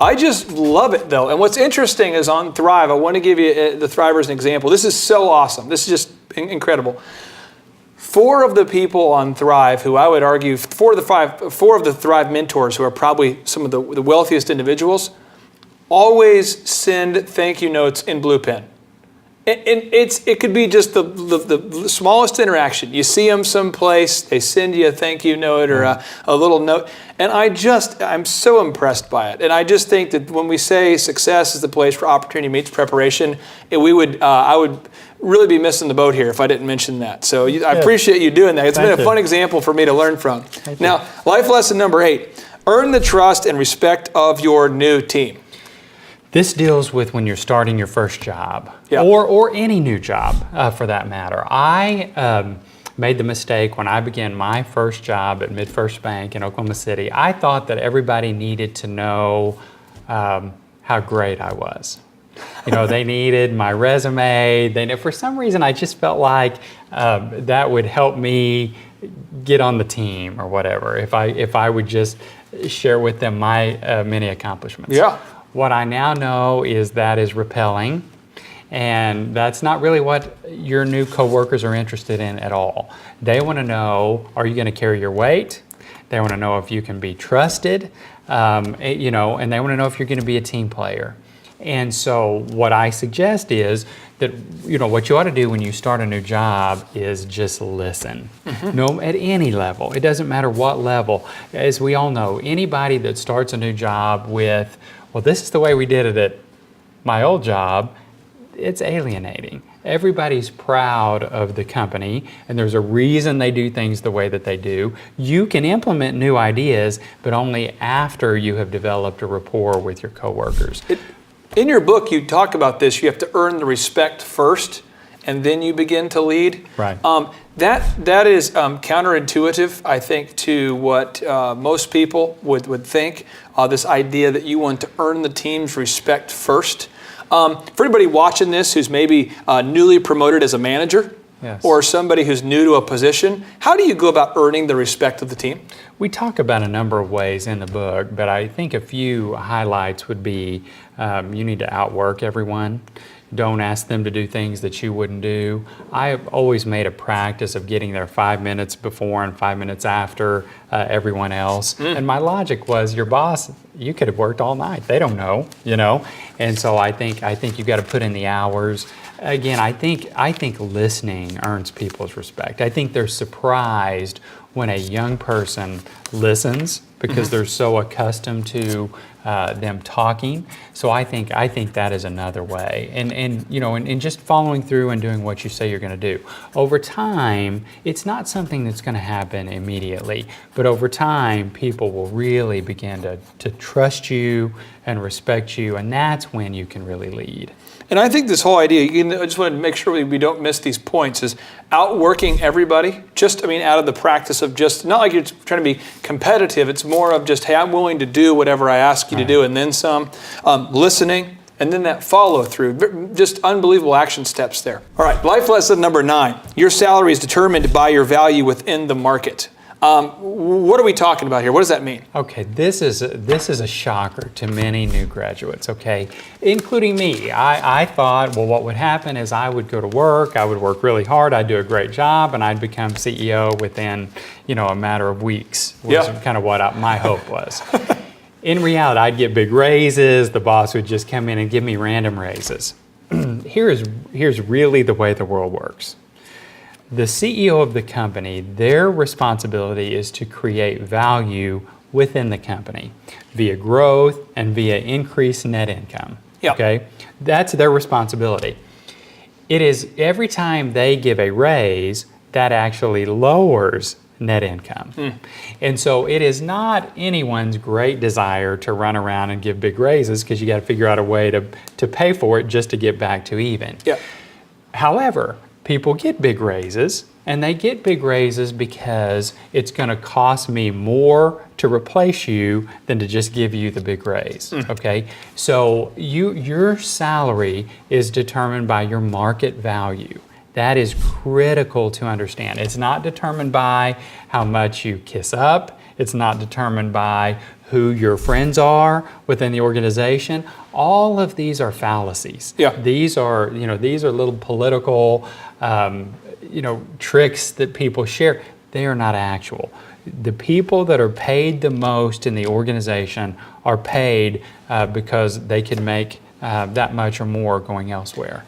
I just love it, though. And what's interesting is on Thrive, I want to give you the Thriver as an example. This is so awesome. This is just incredible. 4 of the people on Thrive, who I would argue, 4 of the Thrive mentors, who are probably some of the wealthiest individuals, always send thank you notes in blue pen. And it could be just the smallest interaction. You see them someplace, they send you a thank you note or a little note. And I'm so impressed by it. And I just think that when we say success is the place where opportunity meets preparation, I would really be missing the boat here if I didn't mention that. So I appreciate you doing that. It's been a fun example for me to learn from. Now, life lesson number 8, earn the trust and respect of your new team. This deals with when you're starting your first job, Yep. or any new job for that matter. I made the mistake when I began my first job at MidFirst Bank in Oklahoma City. I thought that everybody needed to know how great I was. You know, they needed my resume. For some reason, I just felt like that would help me get on the team or whatever if I would just share with them my many accomplishments. Yeah. What I now know is that is repelling, and that's not really what your new coworkers are interested in at all. They want to know, are you going to carry your weight? They want to know if you can be trusted, and they want to know if you're going to be a team player. And so what I suggest is that, what you ought to do when you start a new job is just listen. No, at any level. It doesn't matter what level. As we all know, anybody that starts a new job with, well, this is the way we did it at my old job, it's alienating. Everybody's proud of the company, and there's a reason they do things the way that they do. You can implement new ideas, but only after you have developed a rapport with your coworkers. In your book, you talk about this. You have to earn the respect first, and then you begin to lead. Right. That is counterintuitive, I think, to what most people would think. This idea that you want to earn the team's respect first. For anybody watching this who's maybe newly promoted as a manager, yes, or somebody who's new to a position, how do you go about earning the respect of the team? We talk about a number of ways in the book, but I think a few highlights would be you need to outwork everyone. Don't ask them to do things that you wouldn't do. I have always made a practice of getting there 5 minutes before and 5 minutes after everyone else. And my logic was, your boss, you could have worked all night. They don't know, And so I think you've got to put in the hours. Again, I think listening earns people's respect. I think they're surprised when a young person listens because they're so accustomed to them talking. So I think that is another way. And just following through and doing what you say you're going to do. Over time, it's not something that's going to happen immediately, but over time, people will really begin to trust you and respect you, and that's when you can really lead. And I think this whole idea, I just want to make sure we don't miss these points, is outworking everybody. Out of the practice of just, not like you're trying to be competitive, it's more of just, hey, I'm willing to do whatever I ask you to do and then some. Listening, and then that follow through. Just unbelievable action steps there. All right, life lesson number 9. Your salary is determined by your value within the market. What are we talking about here? What does that mean? Okay, this is a shocker to many new graduates, okay, including me. I thought, well, what would happen is I would go to work, I would work really hard, I'd do a great job, and I'd become CEO within, a matter of weeks, was kind of what my hope was. In reality, I'd get big raises, the boss would just come in and give me random raises. Here's really the way the world works. The CEO of the company, their responsibility is to create value within the company via growth and via increased net income. Yep. Okay? That's their responsibility. It is every time they give a raise, that actually lowers net income. And so it is not anyone's great desire to run around and give big raises because you got to figure out a way to pay for it just to get back to even. Yeah. However, people get big raises, and they get big raises because it's going to cost me more to replace you than to just give you the big raise, okay? So your salary is determined by your market value. That is critical to understand. It's not determined by how much you kiss up. It's not determined by who your friends are within the organization. All of these are fallacies. Yeah. These are little political, tricks that people share. They are not actual. The people that are paid the most in the organization are paid because they can make that much or more going elsewhere.